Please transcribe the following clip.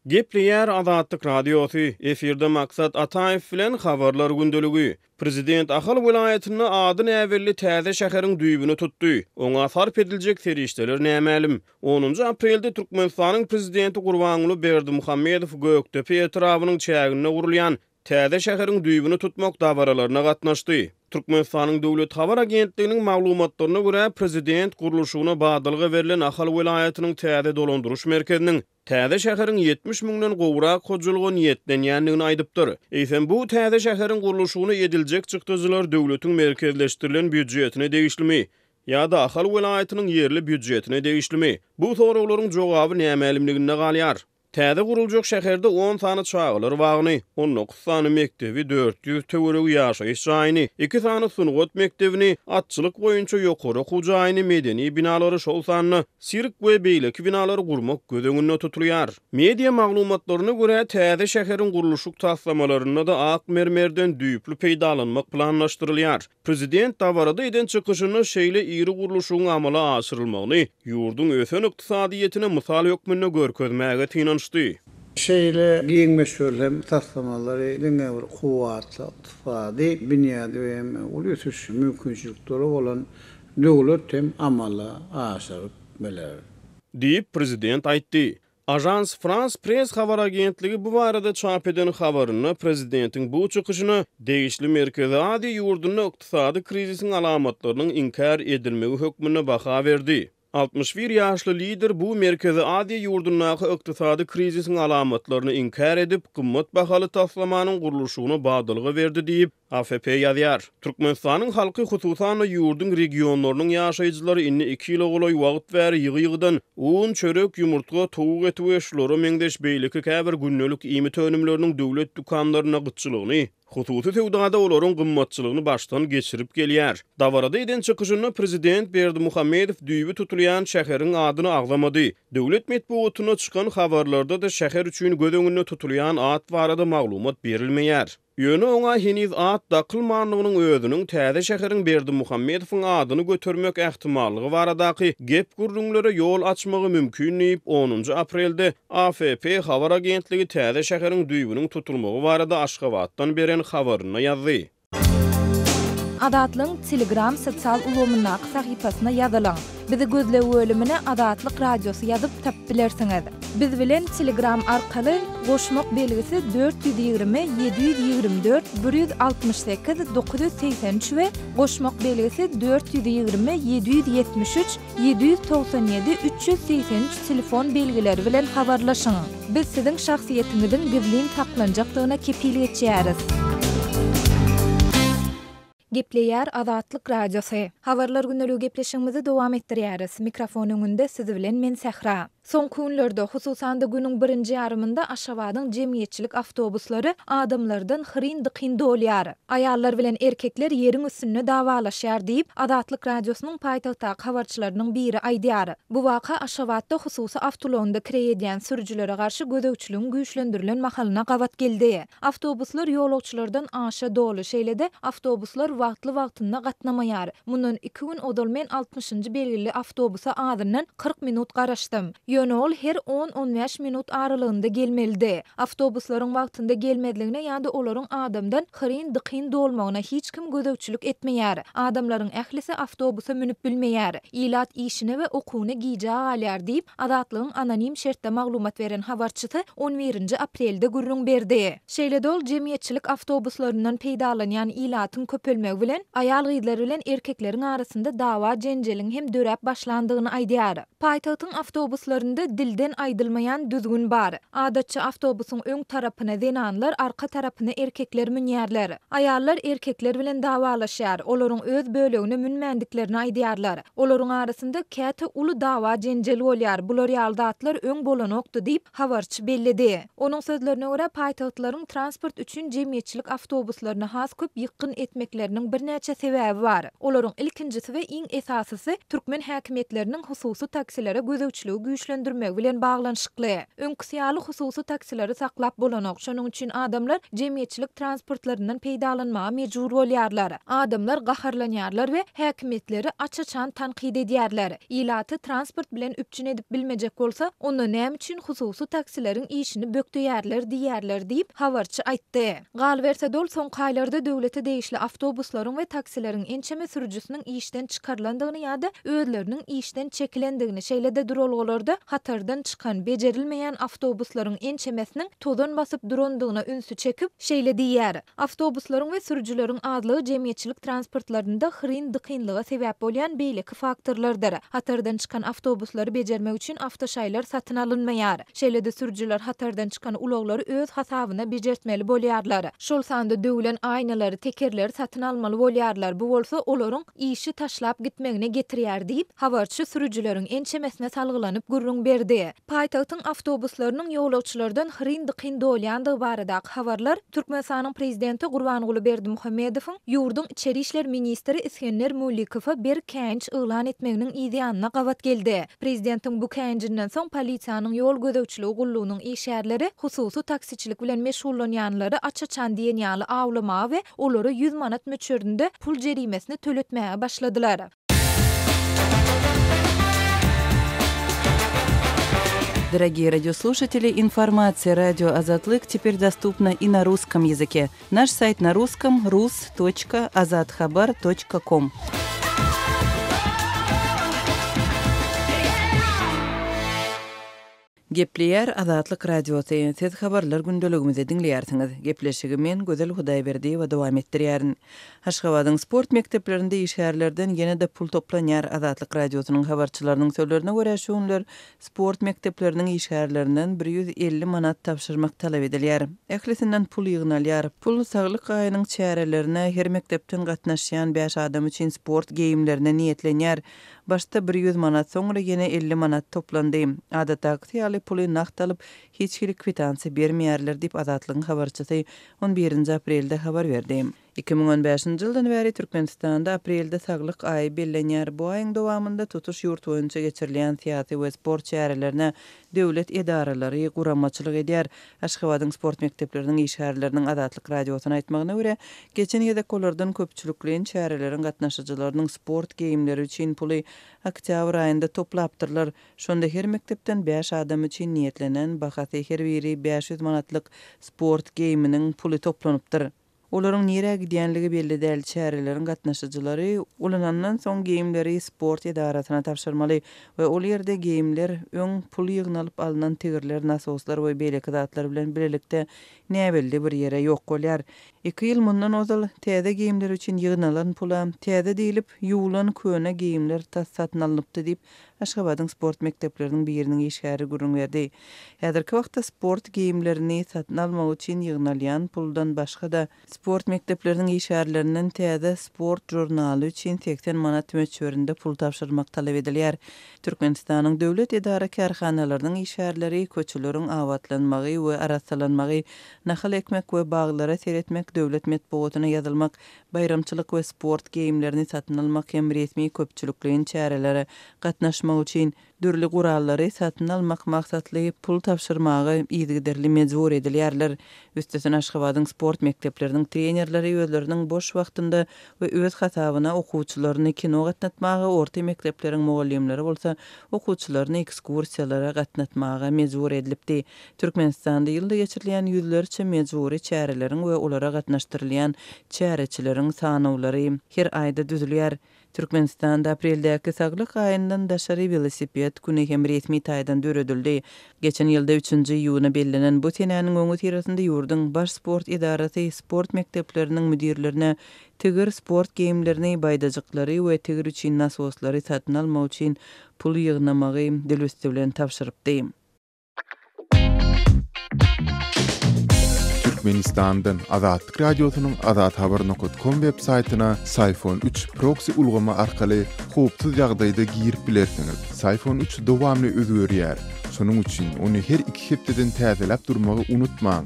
Gepleyer Azatlyk Radiosu, efirde maksat Ataev bilen habarlar gündölügi. Prezident Ahal vilayatyny adyn äwelli täze şäheriň düýbüne tutdy. Oňa sarp ediljek serişdeler nämälim? 10 aprelde Türkmenistanyň prezidenti Gurbanguly Berdimuhammedow Göktepe etrabynyň çägine gurulýan täze şäheriň düýbüne tutmak dawaralarına gatnaşdy. Türkmenistanyň döwlet habar agentliginiň maglumatlaryna görä prezident guruluşyna badylyga berilen Ahal vilayatynyň täze dolandyryş merkeziniň täze şäheriň 70 miňden gowrak hojulugy niýetlenýändigini aýdypdyr. Eýsem bu täze şäheriň guruluşyny ediljek çykdyjylar döwletiň merkezleşdirilen büdjetine degişlimi ýa-da Ahal vilayatynyň yerli büdjetine degişlimi? Bu soraklaryň jogaby nämälimligine galýar. Täze guruljak şäherde 10 sany çağılar wagyny, 19 sany mektebi, 400 töwereg ýaşaýyş jaýyny, 2 sany sungat mektebini, atçylyk boýunça ýokary hujaýyny, medeni binalary şol sanyny, sirk we beýleki binalary gurmak gödeňinde tutulýar. Media maglumatlaryna görä täze şäheriň guruluşy taslamalaryna da ak mermerden düýüplü peýdalanmak planlaşdyrylýar. Prezident dawarada eden çykyşyny şeýle iri guruluşyň amala aşyrylmagyny, ýurdun ösen ykdysadyýetine mysal hökmünde görkezmäge tinanşdy. Şeyle giyinme söylem taslamaları denge bir kuvvetli tifadi bünyada ve ulusuş mümkünçülükleri olan döwlet hem amala aşyryp beler. Diýip prezident aýtdy. Ajans France Press habar agentligi bu barada çap eden habaryny prezidentiň bu çykyşyny degişli merkezi ady ýurduny ykdysady krizisiň alamatlarynyň inkar edilmegi hökmüne baha berdi. 61 ýaşly lider bu merkezi ady ýurdundaky ykdysady krizisiň alamatlaryny inkar edip gymmat bahaly taslamanyň guruluşyny badylyga berdi diýip AFP ýazýar. Türkmenistanyň halky hususan ýurdun regionlarynyň ýaşaýjylary inni 2 ýyl golay wagt bäri ýygy-ýygydan un, çörek, ýumurtga, towuk eti we şolary meňdeş beýleki käbir günnelik iýmit önümleriniň döwlet dukanlaryna gytçylygyny, hususy sewdada olaryň gymmatçylygyny baştan geçirip gelýär. Dawarada eden çykyşyny prezident Berdimuhammedow düýbi tutulýan şäheriň adyny aglamady. Döwlet medeniýetine çykan habarlarda da şäher üçin gödeňinde tutulýan ad barada maglumat berilmeýär. Ýöne oňa heniz ad daqylmanlygynyň özüniň täze şäheriň Berdimuhammedowyň adyny götürmek ähtimallygy baradaky gep gurrunlara ýol açmagy mümkin diýip 10 aprelde AFP habar agentligi täze şäheriň düýbüniň tutulmagy barada Aşgabatdan beren habaryna ýazdy. Adatlyň Telegram sosial ulgamyna sahypasyna ýazylan. Bizi gözlew bölümine Adatlyk radiosu ýazyp tap bilersiňiz. Biz bilen Telegram arkaly goşmak belgisi 420 724 168 983 we goşmak belgisi 420 773 797 383 telefon belgileri bilen habarlaşyň. Biz siziň şahsiýetiňizin gizlin taklanjakdygyna kepillik etýäris. Gepleyer Azatlyk Radiosu. Habarlar gündölügi gepleşigimizi dowam etdirýäris. Mikrofonyň önünde sizi bilen men Sehra. Soňky günlerde hususan da günüň birinji ýarymynda Aşgabatyň jemgyýetçilik awtobuslary adamlardan hyrin-dyqyn dolýar. Aýallar bilen erkekler ýeriň üstünde dawalaşýar diýip Adatlyk radiosynyň paýtagtdaky habarçylarynyň biri aýdýar. Bu waka Aşgabatda hususy awtolonda kirýän sürüjilere garşy gödökçiligiň güýçlendirilen mahalyna gabat geldi. Awtobuslar ýolagçylardan aşa dolu şeýlede awtobuslar wagtly-wagtynda gatnamaýar. Mundan 2 gün odalmen 60-njy belgili awtobusa adından 40 minut garaşdym. Ýöne ol her 10-15 minut aralygynda gelmeldi. Awtobuslaryň wagtynda gelmediligine ýa-da olaryň adamdan hyrin-dyqyn dolmagyna hiç kim gödökçilik etmeýär. Adamlaryň ählisi awtobusa minip bilmeýär. Ilat işine we okuwyny giýje alýar diýip Adatlygyň anonim şertde maglumat beren habarçysy 11 aprelde gurrun berdi. Şeýle ol jemgyýetçilik awtobuslarynyň peýdalanýan ilatyň köpelmegi bilen aýal gyzlar bilen erkekleriň arasynda dawa jenjeliň hem dörep başlandygyny aýdýar. Paýtagtyň awtobuslary dilden aýdylmaýan düzgün bar. Adatça awtobusyň öň tarapyna zenanlar, arka tarapyna erkekler minýärler. Aýallar erkekler bilen dawalaşýar. Olaryň öz bölegine minmendiklerini aýdýarlar. Olaryň arasynda käte uly dawa jenjel bolýar. Bular ýaldatlar öň bolanokdy diýip habarçy bellidi. Onuň sözlerine görä paýtagtlaryň transport üçin jemgyýetçilik awtobuslaryna has köp ýykyn etmekleriniň birnäçe sebäbi bar. Olaryň ilkinjisi we iň esasysy türkmen häkimetleriniň hususy taksilere gözegçiligi güýçlendirýär. güçlendirmek bilen baglanşykly. Öňküsýaly hususy taksileri saklap bolanok. Şonuň üçin adamlar jemgyýetçilik transportlaryndan peýdalanmaga mejbur bolýarlar. Adamlar gaharlanýarlar we häkimetleri açaçan tanqid edýärler. Ilaty transport bilen üpçün edip bilmejek bolsa, onda näme üçin hususy taksileriň işini bökdüýärler diýärler diýip habarçy aýtdy. Galberse dol soňky aýlarda döwlete değişli awtobuslaryň we taksileriň ençeme sürüjüsiniň işden çykarlandygyny ýa-da özleriniň işden çekilendigini şeýlede duralgylarda hatardan çykan bejerilmeýän awtobuslaryň ençemesiniň tozan basyp durandygyna ünsü çekip şeýle diýär. Awtobuslaryň we sürüjüleriň azlygy jemgyýetçilik transportlarynda hyryn-dykynlyga sebäp bolýan beýleki faktorlardyr. Hatardan çykan awtobuslary bejermek üçin awtoşaýlar satyn alynmaýar. Şeýlede sürüjüler hatardan çykan uloglary öz hasabyna bejertmeli bolýarlar. Şol sanda döwlen aýnalary, tekerleri satyn almaly bolýarlar. Bu bolsa olaryň işi taşlap gitmegine getirýär diýip habarçy sürüjüleriň ençemesine salgylanyp gurrun berdi. Paýtagtyň awtobuslarynyň ýolagçylardan hyryn-dykyn dolýandygy baradaky habarlar Türkmenistanyň prezidenti Gurbanguly Berdimuhammedowyň ýurdun içeri işler ministri Iskenler Mulikowa bir känç ýylan etmeginiň ideýanyna gawat geldi. Prezidentiň bu känçinden soň polisiýanyň ýol gözegçiligi gullugynyň işgärleri hususy taksiçilik bilen meşgullanýanlary açaçan diýen ýaly awlama we olary 100 manat möçberinde pul jerimesini töletmäge başladylar. Дорогие радиослушатели, информация «Радио Азатлык» теперь доступна и на русском языке. Наш сайт на русском rus.azatxabar.com. Gepleýär Azatlyk radiosu. Siz habarlar gündeligimizi dinleýärsiňiz. Gepleşigi men Gözel Hudaýberdi we dowam etdirýärin. Haşgabatyň sport mekdeplerinde işgärlerden ýene-de pul toplanýar. Azatlyk radiosynyň habarçylarynyň sözlerine görä şoňlar sport mekdeplerining işgärlerinden 150 manat tapşyrmak talap edilýär. Ählisinden pul ýygnalýar. Pul saglyk aýynyň çärelerine her mekdepden gatnaşýan 5 adam üçin sport geýimlerine niýetlenýär. Başta 100 manat, soňra ýene 50 manat toplandy. Adatdaky ýaly puly naqd alyp hiç bir kwitansiýa bermeýärler diýip Azatlygyň habarçysy 11 aprelde habar berdi. 2015-nji ýyldan bäri Türkmenistanda aprelde saglyk aýy bellenýär. Bu aýyň dowamında tutuş ýurt boýunça geçirilýän syýasy we sport çärelerine döwlet edaralary guramaçylyk edýär. Aşgabatyň sport mekdepleriniň işgärleriniň Azatlyk radiosyna aýtmagyna görä, geçen ýylda kolardan köpçülikliň çäreleriň gatnaşyjylarynyň sport geýimleri üçin puly oktýabr aýynda toplapdyrlar. Şonda her mekdepden 5 adam üçin niýetlenen bahasy her biri 500 manatlyk sport geýiminiň puly toplanypdyr. Olaryň nire gidýänligi belli däl. Çäreleriň gatnaşyjylary ulanandan soň geýimleri sport edarasyna tapşyrmaly we ol ýerde geýimler öň pul ýygnalyp alynan tigirler, nasoslar we beýleki zatlar bilen birlikde näbelli bir ýere ýok bolýar. 2 ýyl mundan ozal täze geýimler üçin ýygnalan pula täze diýilip ýuwulan köne geýimler satyn alınıpdy diýip Aşgabatyň sport mekdepleriniň biriniň işgäri gurrun berdi. Häzirki wagtda sport geýimlerini satyn almak üçin ýygnalýan puldan başga da sport mekdepleriniň işgärlerinden täze sport jurnaly üçin 80 manat möçberinde pul tapşyrmak talap edilýär. Türkmenistanyň döwlet edara karhanalarynyň işgärleri köçüleriň awatlanmagy we araslanmagy, nahal ekmek we baglara seretmek, döwlet medeniýetine ýazylmak, bayramçylyk we sport geýimlerini satyn almak hem resmi köpçülikliň çäreleri gatnaşmak üçin dürli gurallary satyn almak maksatly pul tapşyrmagy ýygyderli mejbur edilýärler. Üstesine Aşgabatyň sport mekdepleriniň trenerleri özleriniň boş wagtynda we öz hasabyna okuwçylaryny kino gatnatmagy, orta mekdepleriň mugallimleri bolsa okuwçylaryny ekskursiýalara gatnatmagy mejbur edilipdi. Türkmenistanda ýylda geçirilýän ýüzlerçe mejburi çäreleriň we olara gatnaşdyrylýan çäreçileriň sanawlary her aýda düzülýär. Türkmenistanda apreldäki saglyk aýyndan daşary velosiped güni hem resmi taýdan döredildi. Geçen ýylda 3-nji ýuwna bellenen bu tenäniň öňü tirasynda ýurdun baş sport edarasy sport mekdepleriniň müdirlerine tigir sport geýimlerini baýdajyklary we tigir üçin nasoslary satyn almak üçin pul ýygnamagy dilüsti bilen tapşyrypdy. Türkmenistan'dan Azatlyk radiosynyň azathabar.com web saytyna Sayfon 3 proxy ulgama arkaly howpsuz ýagdaýda girip bilersiňiz. Sayfon 3 dowamly özgerýär. Şonuň üçin ony her 2 hepdeden täzelep durmagy unutmaň.